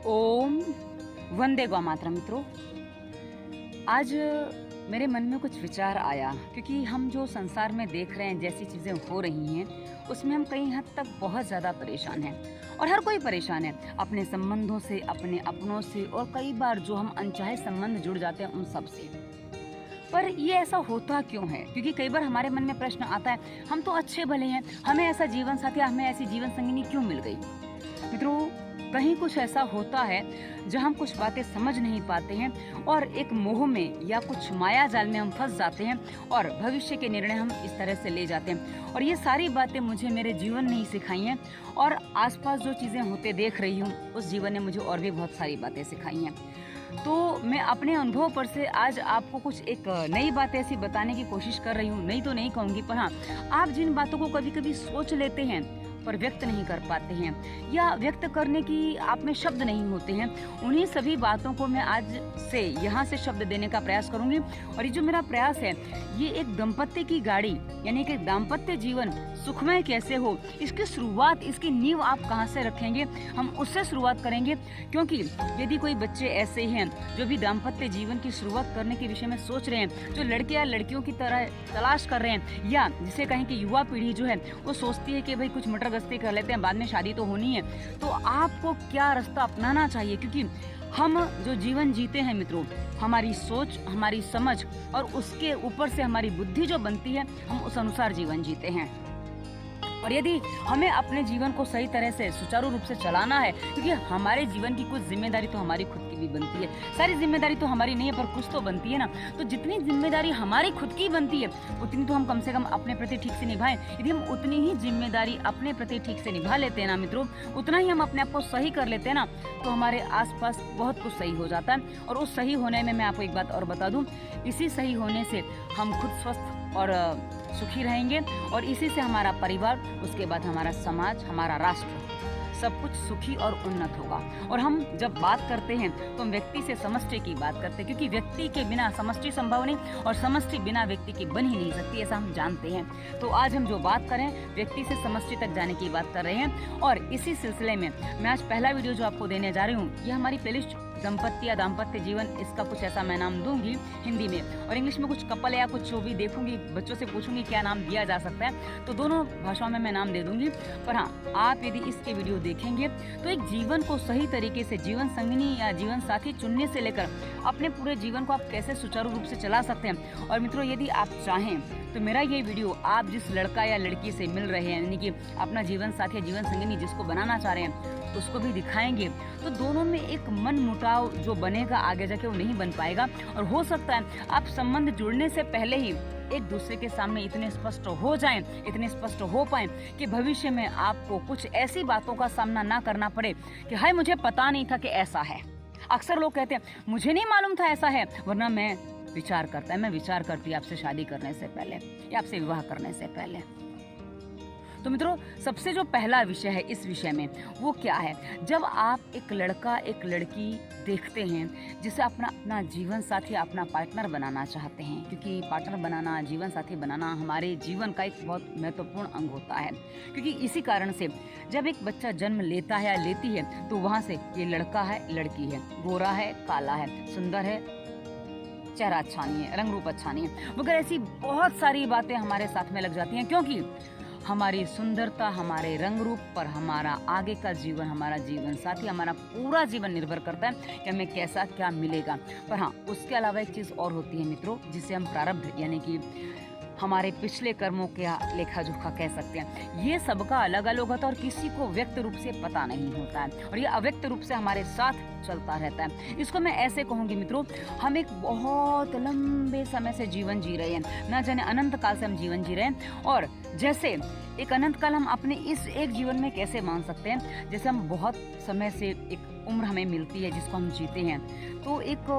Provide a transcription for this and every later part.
ओम वंदे गौ मातरम। मित्रों, आज मेरे मन में कुछ विचार आया क्योंकि हम जो संसार में देख रहे हैं, जैसी चीज़ें हो रही हैं, उसमें हम कई हद तक बहुत ज़्यादा परेशान हैं और हर कोई परेशान है अपने संबंधों से, अपने अपनों से और कई बार जो हम अनचाहे संबंध जुड़ जाते हैं उन सब से। पर ये ऐसा होता क्यों है? क्योंकि कई बार हमारे मन में प्रश्न आता है, हम तो अच्छे भले हैं, हमें ऐसा जीवन साथी, हमें ऐसी जीवन संगिनी क्यों मिल गई? मित्रों, कहीं कुछ ऐसा होता है जहाँ हम कुछ बातें समझ नहीं पाते हैं और एक मोह में या कुछ माया जाल में हम फंस जाते हैं और भविष्य के निर्णय हम इस तरह से ले जाते हैं। और ये सारी बातें मुझे मेरे जीवन ने ही सिखाई हैं और आसपास जो चीज़ें होते देख रही हूँ उस जीवन ने मुझे और भी बहुत सारी बातें सिखाई हैं। तो मैं अपने अनुभव पर से आज आपको कुछ एक नई बात ऐसी बताने की कोशिश कर रही हूँ। नई तो नहीं कहूँगी, पर हाँ, आप जिन बातों को कभी कभी सोच लेते हैं पर व्यक्त नहीं कर पाते हैं या व्यक्त करने की आप में शब्द नहीं होते हैं, उन्हीं सभी बातों को मैं आज से यहाँ से शब्द देने का प्रयास करूंगी। और ये जो मेरा प्रयास है, ये एक दंपत्ति की गाड़ी यानी कि दाम्पत्य जीवन सुखमय कैसे हो, इसकी शुरुआत, इसकी नींव आप कहाँ से रखेंगे, हम उससे शुरुआत करेंगे। क्योंकि यदि कोई बच्चे ऐसे हैं जो भी दाम्पत्य जीवन की शुरुआत करने के विषय में सोच रहे हैं, जो लड़के या लड़कियों की तरह तलाश कर रहे हैं, या जिसे कहें कि युवा पीढ़ी जो है वो सोचती है कि भाई कुछ मटर गश्ती कर लेते हैं, बाद में शादी तो होनी है, तो आपको क्या रास्ता अपनाना चाहिए? क्योंकि हम जो जीवन जीते हैं मित्रों, हमारी सोच, हमारी समझ और उसके ऊपर से हमारी बुद्धि जो बनती है, हम उस अनुसार जीवन जीते हैं। और यदि हमें अपने जीवन को सही तरह से सुचारू रूप से चलाना है, क्योंकि हमारे जीवन की कुछ जिम्मेदारी तो हमारी खुद की भी बनती है, सारी जिम्मेदारी तो हमारी नहीं है पर कुछ तो बनती है ना। तो जितनी जिम्मेदारी हमारी खुद की बनती है उतनी तो हम कम से कम अपने प्रति ठीक से निभाएं। यदि हम उतनी ही जिम्मेदारी अपने प्रति ठीक से निभा लेते हैं ना मित्रों, उतना ही हम अपने आप को सही कर लेते हैं ना, तो हमारे आसपास बहुत कुछ सही हो जाता है। और उस सही होने में मैं आपको एक बात और बता दूं, इसी सही होने से हम खुद स्वस्थ और सुखी रहेंगे और इसी से हमारा परिवार, उसके बाद हमारा समाज, हमारा राष्ट्र, सब कुछ सुखी और उन्नत होगा। और हम जब बात करते हैं तो हम व्यक्ति से समष्टि की बात करते हैं, क्योंकि व्यक्ति के बिना समष्टि संभव नहीं और समष्टि बिना व्यक्ति की बन ही नहीं सकती, ऐसा हम जानते हैं। तो आज हम जो बात करें, व्यक्ति से समष्टि तक जाने की बात कर रहे हैं। और इसी सिलसिले में मैं आज पहला वीडियो जो आपको देने जा रही हूँ, ये हमारी प्लेलिस्ट दंपत्ति या दाम्पत्य जीवन, इसका कुछ ऐसा मैं नाम दूंगी हिंदी में, और इंग्लिश में कुछ कपल या कुछ जो भी देखूंगी, बच्चों से पूछूंगी क्या नाम दिया जा सकता है, तो दोनों भाषाओं में मैं नाम दे दूंगी। पर हाँ, आप यदि इसके वीडियो देखेंगे तो एक जीवन को सही तरीके से, जीवन संगिनी या जीवन साथी चुनने से लेकर अपने पूरे जीवन को आप कैसे सुचारू रूप से चला सकते हैं। और मित्रों, यदि आप चाहें तो मेरा ये वीडियो आप जिस लड़का या लड़की से मिल रहे हैं, यानी कि अपना जीवन साथी या जीवन संगिनी जिसको बनाना चाह रहे हैं, उसको भी दिखाएंगे, तो दोनों में एक मन मुटाव जो बनेगा आगे जाके वो नहीं बन पाएगा। और हो सकता है आप संबंध जुड़ने से पहले ही एक दूसरे के सामने इतने स्पष्ट हो जाएं, इतने स्पष्ट हो पाएं कि भविष्य में आपको कुछ ऐसी बातों का सामना ना करना पड़े कि हाय मुझे पता नहीं था कि ऐसा है। अक्सर लोग कहते हैं मुझे नहीं मालूम था ऐसा है, वरना मैं विचार करती आपसे शादी करने से पहले या आपसे विवाह करने से पहले। तो मित्रों, सबसे जो पहला विषय है इस विषय में, वो क्या है? जब आप एक लड़का एक लड़की देखते हैं जिसे अपना जीवन साथी, अपना पार्टनर बनाना चाहते हैं, क्योंकि पार्टनर बनाना, जीवन साथी बनाना हमारे जीवन का एक बहुत महत्वपूर्ण अंग होता है। क्योंकि इसी कारण से जब एक बच्चा जन्म लेता है या लेती है, तो वहाँ से ये लड़का है, लड़की है, गोरा है, काला है, सुंदर है, चेहरा अच्छा नहीं है, रंग रूप अच्छा नहीं है, मगर ऐसी बहुत सारी बातें हमारे साथ में लग जाती हैं। क्योंकि हमारी सुंदरता, हमारे रंग रूप पर हमारा आगे का जीवन, हमारा जीवन साथी, हमारा पूरा जीवन निर्भर करता है कि हमें कैसा क्या मिलेगा। पर हाँ, उसके अलावा एक चीज़ और होती है मित्रों, जिसे हम प्रारब्ध यानी कि हमारे पिछले कर्मों का लेखा जोखा कह सकते हैं। ये सबका अलग अलग होता है और किसी को व्यक्त रूप से पता नहीं होता है, और ये अव्यक्त रूप से हमारे साथ चलता रहता है। इसको मैं ऐसे कहूँगी मित्रों, हम एक बहुत लंबे समय से जीवन जी रहे हैं, ना जाने अनंत काल से हम जीवन जी रहे हैं। और जैसे एक अनंत काल हम अपने इस एक जीवन में कैसे मान सकते हैं, जैसे हम बहुत समय से एक उम्र हमें मिलती है जिसको हम जीते हैं, तो एक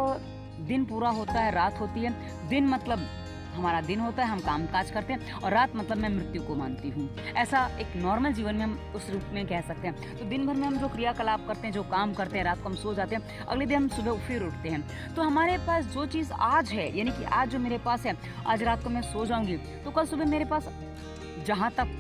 दिन पूरा होता है, रात होती है। दिन मतलब हमारा दिन होता है, हम काम काज करते हैं, और रात मतलब मैं मृत्यु को मानती हूँ। ऐसा एक नॉर्मल जीवन में हम उस रूप में कह सकते हैं। तो दिन भर में हम जो क्रियाकलाप करते हैं, जो काम करते हैं, रात को हम सो जाते हैं, अगले दिन हम सुबह फिर उठते हैं। तो हमारे पास जो चीज़ आज है, यानी कि आज जो मेरे पास है, आज रात को मैं सो जाऊँगी तो कल सुबह मेरे पास जहाँ तक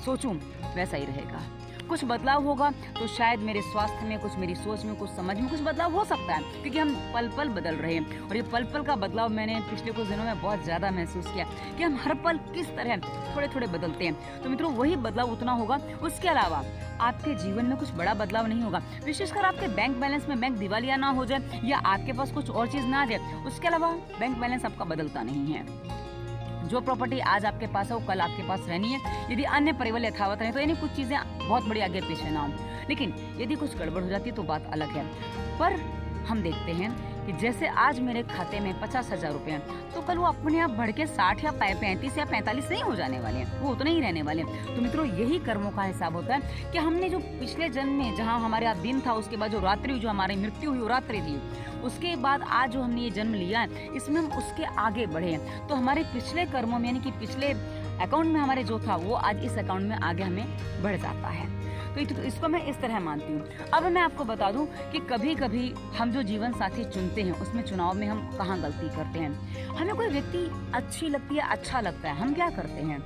सोचूं वैसा ही रहेगा। कुछ बदलाव होगा तो शायद मेरे स्वास्थ्य में, कुछ मेरी सोच में, कुछ समझ में कुछ बदलाव हो सकता है, क्योंकि हम पल पल बदल रहे हैं। और ये पल पल का बदलाव मैंने पिछले कुछ दिनों में बहुत ज़्यादा महसूस किया कि हम हर पल किस तरह थोड़े थोड़े बदलते हैं। तो मित्रों, वही बदलाव उतना होगा, उसके अलावा आपके जीवन में कुछ बड़ा बदलाव नहीं होगा। विशेषकर आपके बैंक बैलेंस में बैंक दिवालिया ना हो जाए या आपके पास कुछ और चीज़ ना आ जाए, उसके अलावा बैंक बैलेंस आपका बदलता नहीं है। जो प्रॉपर्टी आज आपके पास है वो कल आपके पास रहनी है। यदि अन्य परिवल यथावत रहे तो यानी कुछ चीज़ें बहुत बड़ी आगे पीछे ना हो, लेकिन यदि कुछ गड़बड़ हो जाती है तो बात अलग है। पर हम देखते हैं कि जैसे आज मेरे खाते में 50,000 रुपये हैं, तो कल वो अपने आप बढ़ के 60 या 35 या 45 नहीं हो जाने वाले हैं, वो उतने ही रहने वाले हैं। तो मित्रों, यही कर्मों का हिसाब होता है कि हमने जो पिछले जन्म में जहाँ हमारा दिन था, उसके बाद जो रात्रि हुई, जो हमारी मृत्यु हुई वो रात्रि थी, उसके बाद आज जो हमने ये जन्म लिया है, इसमें हम उसके आगे बढ़े हैं। तो हमारे पिछले कर्मों में यानी कि पिछले अकाउंट में हमारे जो था वो आज इस अकाउंट में आगे हमें बढ़ जाता है। तो इसको मैं इस तरह मानती हूँ। अब मैं आपको बता दूं कि कभी कभी हम जो जीवन साथी चुनते हैं उसमें चुनाव में हम कहाँ गलती करते हैं। हमें कोई व्यक्ति अच्छी लगती है, अच्छा लगता है, हम क्या करते हैं,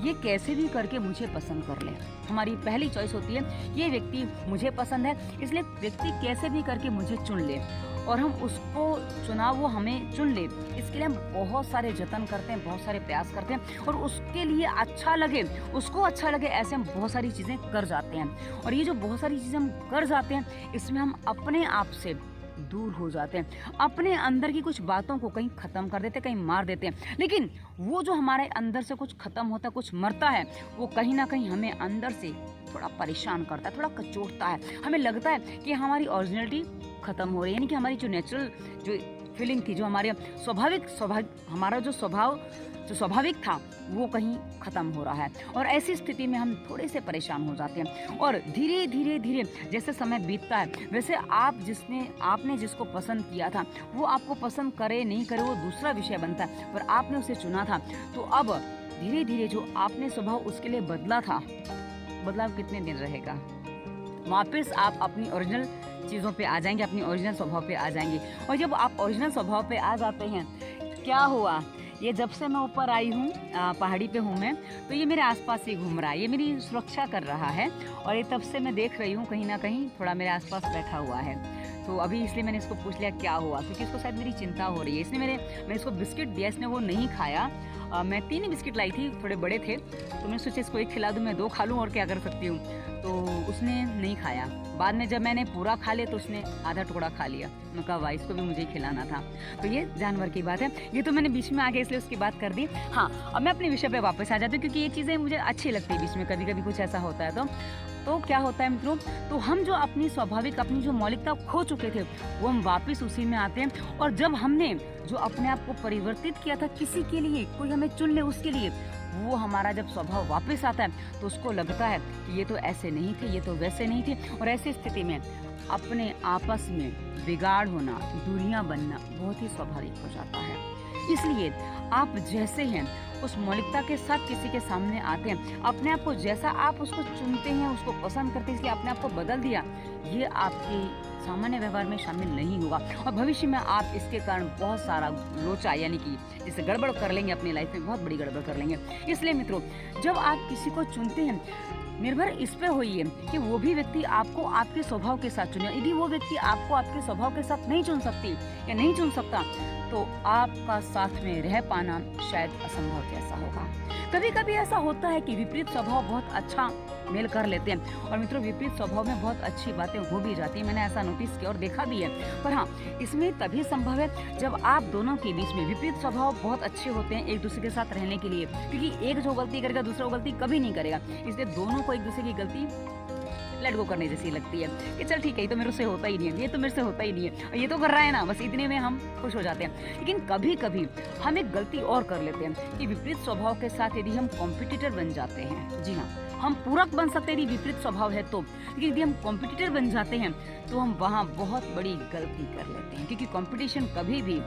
ये कैसे भी करके मुझे पसंद कर ले। हमारी पहली चॉइस होती है ये व्यक्ति मुझे पसंद है, इसलिए व्यक्ति कैसे भी करके मुझे चुन ले, और हम उसको चुनाव वो हमें चुन ले, इसके लिए हम बहुत सारे जतन करते हैं, बहुत सारे प्रयास करते हैं, और उसके लिए अच्छा लगे, उसको अच्छा लगे, ऐसे हम बहुत सारी चीज़ें कर जाते हैं। और ये जो बहुत सारी चीज़ें हम कर जाते हैं, इसमें हम अपने आप से दूर हो जाते हैं, अपने अंदर की कुछ बातों को कहीं ख़त्म कर देते हैं, कहीं मार देते हैं। लेकिन वो जो हमारे अंदर से कुछ ख़त्म होता है, कुछ मरता है, वो कहीं ना कहीं हमें अंदर से थोड़ा परेशान करता है, थोड़ा कचोटता है। हमें लगता है कि हमारी ओरिजिनलिटी ख़त्म हो रही है, यानी कि हमारी जो नेचुरल जो फीलिंग थी, जो हमारे हमारा जो स्वाभाविक था, वो कहीं ख़त्म हो रहा है। और ऐसी स्थिति में हम थोड़े से परेशान हो जाते हैं। और धीरे धीरे जैसे समय बीतता है, वैसे आपने जिसको पसंद किया था, वो आपको पसंद करे नहीं करे वो दूसरा विषय बनता है, पर आपने उसे चुना था। तो अब धीरे धीरे जो आपने स्वभाव उसके लिए बदला था, बदलाव कितने दिन रहेगा, वापस आप अपनी ओरिजिनल चीज़ों पे आ जाएंगे, अपनी ओरिजिनल स्वभाव पे आ जाएंगे। और जब आप ओरिजिनल स्वभाव पे आ जाते हैं, क्या हुआ, ये जब से मैं ऊपर आई हूँ, पहाड़ी पे हूँ मैं, तो ये मेरे आसपास ही घूम रहा है, ये मेरी सुरक्षा कर रहा है। और ये तब से मैं देख रही हूँ कहीं ना कहीं थोड़ा मेरे आसपास बैठा हुआ है। तो अभी इसलिए मैंने इसको पूछ लिया क्या हुआ, क्योंकि इसको शायद मेरी चिंता हो रही है। इसने मैंने इसको बिस्किट दिया, इसने वो नहीं खाया। मैं 3 ही बिस्किट लाई थी, थोड़े बड़े थे, तो मैंने सोचा इसको 1 खिला दूँ, मैं 2 खा लूँ, और क्या कर सकती हूँ। तो उसने नहीं खाया। बाद में जब मैंने पूरा खा लिया तो उसने आधा टुकड़ा खा लिया। मैं कहा वाह, इसको भी मुझे ही खिलाना था। तो ये जानवर की बात है। ये तो मैंने बीच में आगे इसलिए उसकी बात कर दी। हाँ, अब मैं अपने विषय पे वापस आ जाती हूँ, क्योंकि ये चीज़ें मुझे अच्छी लगती है। बीच में कभी कभी कुछ ऐसा होता है तो क्या होता है मित्रों, तो हम जो अपनी स्वाभाविक, अपनी जो मौलिकता खो चुके थे, वो हम वापस उसी में आते हैं। और जब हमने जो अपने आप को परिवर्तित किया था किसी के लिए, कोई हमें चुन ले उसके लिए, वो हमारा जब स्वभाव वापस आता है तो उसको लगता है कि ये तो ऐसे नहीं थे, ये तो वैसे नहीं थे। और ऐसी स्थिति में अपने आपस में बिगाड़ होना, दूरियां बनना बहुत ही स्वाभाविक हो जाता है। इसलिए आप जैसे हैं उस मौलिकता के साथ किसी के सामने आते हैं, अपने आप को जैसा आप उसको चुनते हैं, उसको पसंद करते हैं, इसलिए अपने आप को बदल दिया, ये आपके सामान्य व्यवहार में शामिल नहीं होगा। और भविष्य में आप इसके कारण बहुत सारा लोचा यानी कि जैसे गड़बड़ कर लेंगे, अपनी लाइफ में बहुत बड़ी गड़बड़ कर लेंगे। इसलिए मित्रों, जब आप किसी को चुनते हैं, निर्भर इस पे होइए कि वो भी व्यक्ति आपको आपके स्वभाव के साथ चुने। यदि वो व्यक्ति आपको आपके स्वभाव के साथ नहीं चुन सकती या नहीं चुन सकता, तो आपका साथ में रह पाना शायद असंभव जैसा होगा। कभी कभी ऐसा होता है कि विपरीत स्वभाव बहुत अच्छा मेल कर लेते हैं, और मित्रों विपरीत स्वभाव में बहुत अच्छी बातें हो भी जाती हैं। मैंने ऐसा नोटिस किया और देखा भी है। पर हाँ, इसमें तभी संभव है जब आप दोनों के बीच में विपरीत स्वभाव बहुत अच्छे होते हैं एक दूसरे के साथ रहने के लिए, क्योंकि एक जो गलती करेगा दूसरा वो गलती कभी नहीं करेगा। इसलिए दोनों को एक दूसरे की गलती लेट गो करने जैसी लगती है कि चल ठीक है, ये तो मेरे से होता ही नहीं है, ये तो मेरे से होता ही नहीं है, और ये तो कर रहा है ना, बस इतने में हम खुश हो जाते हैं। लेकिन कभी कभी हम एक गलती और कर लेते हैं कि विपरीत स्वभाव के साथ यदि हम कॉम्पिटिटर बन जाते हैं, जी हाँ, हम पूरक बन सकते हैं यदि विपरीत स्वभाव है तो, लेकिन यदि हम कॉम्पिटिटर बन जाते हैं तो हम वहाँ बहुत बड़ी गलती कर लेते हैं, क्योंकि कॉम्पिटिशन कभी भी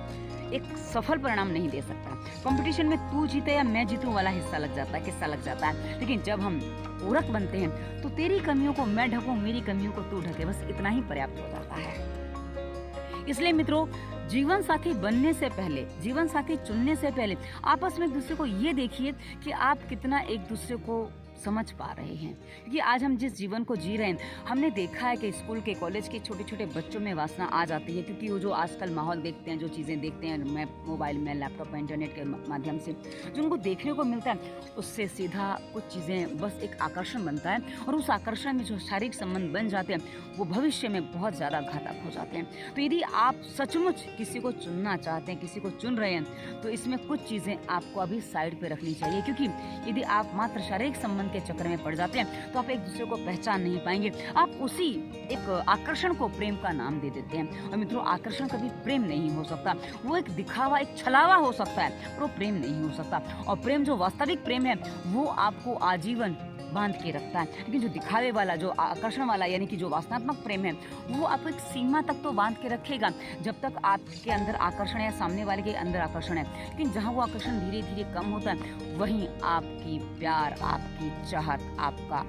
एक सफल परिणाम नहीं दे सकता। कंपटीशन में तू जीते या मैं जीतूं वाला हिस्सा लग जाता है, किस्सा लग जाता है। लेकिन जब हम पूरक बनते हैं तो तेरी कमियों को मैं ढकूं, मेरी कमियों को तू ढके, बस इतना ही पर्याप्त हो जाता है। इसलिए मित्रों, जीवन साथी बनने से पहले, जीवन साथी चुनने से पहले आपस में एक दूसरे को ये देखिए कि आप कितना एक दूसरे को समझ पा रहे हैं। क्योंकि आज हम जिस जीवन को जी रहे हैं, हमने देखा है कि स्कूल के कॉलेज के छोटे छोटे बच्चों में वासना आ जाती है, क्योंकि वो जो आजकल माहौल देखते हैं, जो चीज़ें देखते हैं मैं मोबाइल में, लैपटॉप में, इंटरनेट के माध्यम से जो उनको देखने को मिलता है, उससे सीधा कुछ चीज़ें बस एक आकर्षण बनता है, और उस आकर्षण में जो शारीरिक संबंध बन जाते हैं वो भविष्य में बहुत ज़्यादा घातक हो जाते हैं। तो यदि आप सचमुच किसी को चुनना चाहते हैं, किसी को चुन रहे हैं, तो इसमें कुछ चीज़ें आपको अभी साइड पे रखनी चाहिए। क्योंकि यदि आप मात्र शारीरिक संबंध के चक्कर में पड़ जाते हैं तो आप एक दूसरे को पहचान नहीं पाएंगे। आप उसी एक आकर्षण को प्रेम का नाम दे देते हैं। और मित्रों, आकर्षण कभी प्रेम नहीं हो सकता। वो एक दिखावा, एक छलावा हो सकता है, पर वो प्रेम नहीं हो सकता। और प्रेम, जो वास्तविक प्रेम है, वो आपको आजीवन बांध के रखता है। लेकिन जो दिखावे वाला, जो आकर्षण वाला, यानी कि जो वासनात्मक प्रेम है, वो आपको एक सीमा तक तो बांध के रखेगा, जब तक आपके अंदर आकर्षण है, सामने वाले के अंदर आकर्षण है। लेकिन जहाँ वो आकर्षण धीरे धीरे कम होता है, वहीं आपकी प्यार, आपकी चाहत, आपका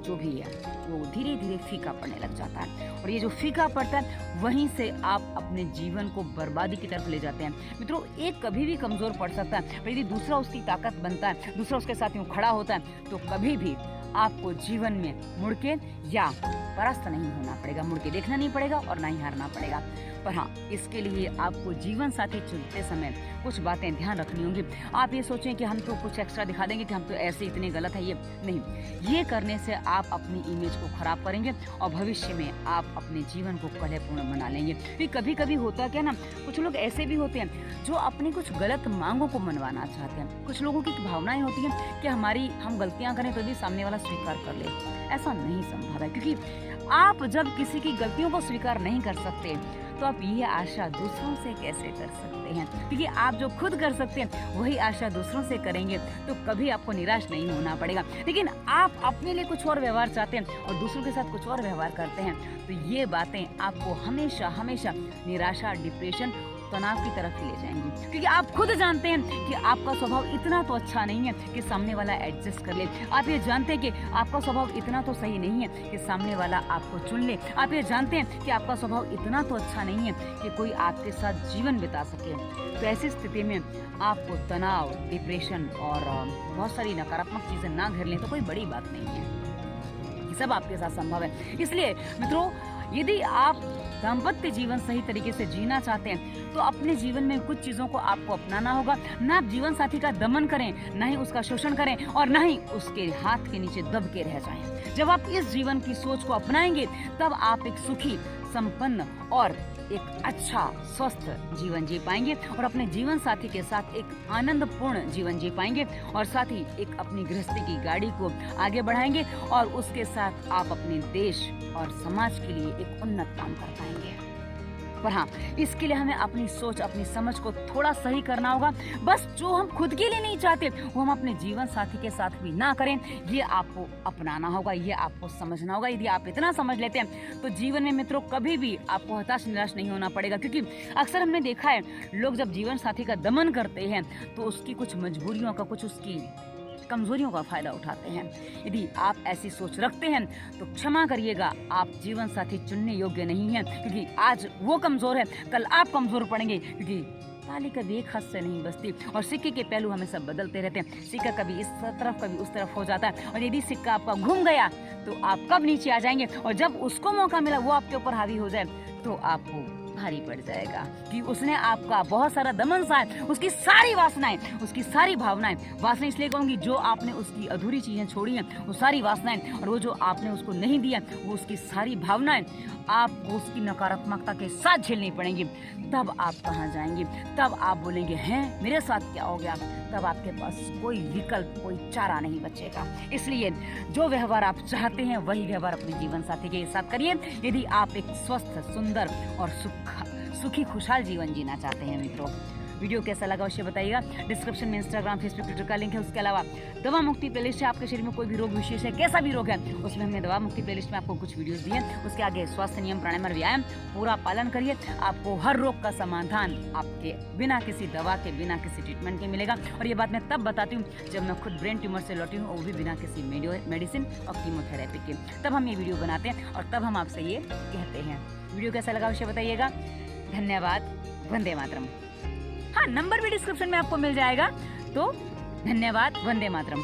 जो भी है, वो धीरे धीरे फीका पड़ने लग जाता है। और ये जो फीका पड़ता है, वहीं से आप अपने जीवन को बर्बादी की तरफ ले जाते हैं। मित्रों, एक कभी भी कमजोर पड़ सकता है, पर यदि दूसरा उसकी ताकत बनता है, दूसरा उसके साथ यूं खड़ा होता है, तो कभी भी आपको जीवन में मुड़ के या परास्त नहीं होना पड़ेगा, मुड़ के देखना नहीं पड़ेगा और ना ही हारना पड़ेगा। पर हाँ, इसके लिए आपको जीवन साथी चुनते समय कुछ बातें ध्यान रखनी होंगी। आप ये सोचें कि हम तो कुछ एक्स्ट्रा दिखा देंगे, कि हम तो ऐसे इतने गलत है, ये नहीं। ये करने से आप अपनी इमेज को खराब करेंगे और भविष्य में आप अपने जीवन को कलहपूर्ण बना लेंगे। क्योंकि कभी कभी होता क्या ना, कुछ लोग ऐसे भी होते हैं जो अपनी कुछ गलत मांगों को मनवाना चाहते हैं। कुछ लोगों की भावनाएं होती हैं कि हम गलतियां करें तो भी सामने वाला स्वीकार कर ले। ऐसा नहीं संभव है, क्योंकि आप जब किसी की गलतियों को स्वीकार नहीं कर सकते, तो आप ये आशा दूसरों से कैसे कर सकते हैं? क्योंकि आप जो खुद कर सकते हैं वही आशा दूसरों से करेंगे, तो कभी आपको निराश नहीं होना पड़ेगा। लेकिन आप अपने लिए कुछ और व्यवहार चाहते हैं और दूसरों के साथ कुछ और व्यवहार करते हैं, तो ये बातें आपको हमेशा हमेशा निराशा, डिप्रेशन, तनाव की तरफ ही ले जाएंगी। क्योंकि आप खुद जानते हैं कि आपका स्वभाव इतना तो अच्छा नहीं है कि सामने वाला एडजस्ट कर ले। आप ये जानते हैं कि आपका स्वभाव इतना तो सही नहीं है कि सामने वाला आपको चुन ले। आप ये जानते हैं कि आपका स्वभाव इतना तो अच्छा नहीं है कि कोई आपके साथ जीवन बिता सके। तो ऐसी स्थिति में आपको तनाव, डिप्रेशन और बहुत सारी नकारात्मक चीजें ना घेर लें तो कोई बड़ी बात नहीं है। ये सब आपके साथ संभव है। इसलिए मित्रों, यदि आप दाम्पत्य जीवन सही तरीके से जीना चाहते हैं, तो अपने जीवन में कुछ चीजों को आपको अपनाना होगा। ना आप जीवन साथी का दमन करें, ना ही उसका शोषण करें, और ना ही उसके हाथ के नीचे दब के रह जाएं। जब आप इस जीवन की सोच को अपनाएंगे, तब आप एक सुखी, संपन्न और एक अच्छा स्वस्थ जीवन जी पाएंगे, और अपने जीवन साथी के साथ एक आनंदपूर्ण जीवन जी पाएंगे, और साथ ही एक अपनी गृहस्थी की गाड़ी को आगे बढ़ाएंगे, और उसके साथ आप अपने देश और समाज के लिए एक उन्नत काम कर पाएंगे। पर हाँ, इसके लिए हमें अपनी सोच, अपनी समझ को थोड़ा सही करना होगा। बस जो हम खुद के लिए नहीं चाहते, वो हम अपने जीवन साथी के साथ भी ना करें। ये आपको अपनाना होगा, ये आपको समझना होगा। यदि आप इतना समझ लेते हैं, तो जीवन में मित्रों कभी भी आपको हताश निराश नहीं होना पड़ेगा। क्योंकि अक्सर हमने देखा है, लोग जब जीवन साथी का दमन करते हैं, तो उसकी कुछ मजबूरियों का, कुछ उसकी कमजोरियों का फायदा उठाते हैं। यदि आप ऐसी सोच रखते हैं, तो क्षमा करिएगा, आप जीवन साथी चुनने योग्य नहीं हैं। क्योंकि आज वो कमजोर है, कल आप कमजोर पड़ेंगे। क्योंकि ताली कभी एक हाथ से नहीं बसती, और सिक्के के पहलू हमेशा बदलते रहते हैं। सिक्का कभी इस तरफ कभी उस तरफ हो जाता है, और यदि सिक्का आपका घूम गया, तो आप कब नीचे आ जाएंगे, और जब उसको मौका मिला वो आपके ऊपर हावी हो जाए, तो आपको भारी पड़ जाएगा। कि उसने आपका बहुत सारा दमन सहा, उसकी सारी वासनाएं, उसकी सारी भावनाएं, वासनाएं इसलिए कहूंगी जो आपने उसकी अधूरी चीजें छोड़ी हैं, वो सारी वासनाएं, और वो जो आपने उसको नहीं दिया, वो उसकी सारी भावनाएं आपको उसकी नकारात्मकता के साथ झेलनी पड़ेंगी। तब आप कहाँ जाएंगे? तब आप बोलेंगे, हैं मेरे साथ क्या हो गया? तब आपके पास कोई विकल्प, कोई चारा नहीं बचेगा। इसलिए जो व्यवहार आप चाहते हैं, वही व्यवहार अपने जीवन साथी के साथ करिए, यदि आप एक स्वस्थ, सुंदर और सुखी, खुशहाल जीवन जीना चाहते हैं। मित्रों, वीडियो कैसा लगा अवश्य बताइएगा। डिस्क्रिप्शन में इंस्टाग्राम, फेसबुक, ट्विटर का लिंक है। उसके अलावा दवा मुक्ति प्लेलिस्ट है। आपके शरीर में कोई भी रोग विशेष है, कैसा भी रोग है, उसमें हमने दवा मुक्ति प्लेलिस्ट में आपको कुछ वीडियोस दिए हैं। उसके आगे स्वास्थ्य नियम, प्राणायाम और व्यायाम पूरा पालन करिए। आपको हर रोग का समाधान आपके बिना किसी दवा के, बिना किसी ट्रीटमेंट के मिलेगा। और ये बात मैं तब बताती हूँ जब मैं खुद ब्रेन ट्यूमर से लौटी हूँ, वो भी बिना किसी मेडिसिन और कीमोथेरेपी के। तब हम ये वीडियो बनाते हैं और तब हम आपसे ये कहते हैं। वीडियो कैसा लगा अवश्य बताइएगा। धन्यवाद। वंदे मातरम। हाँ, नंबर भी डिस्क्रिप्शन में आपको मिल जाएगा। तो धन्यवाद। वंदे मातरम।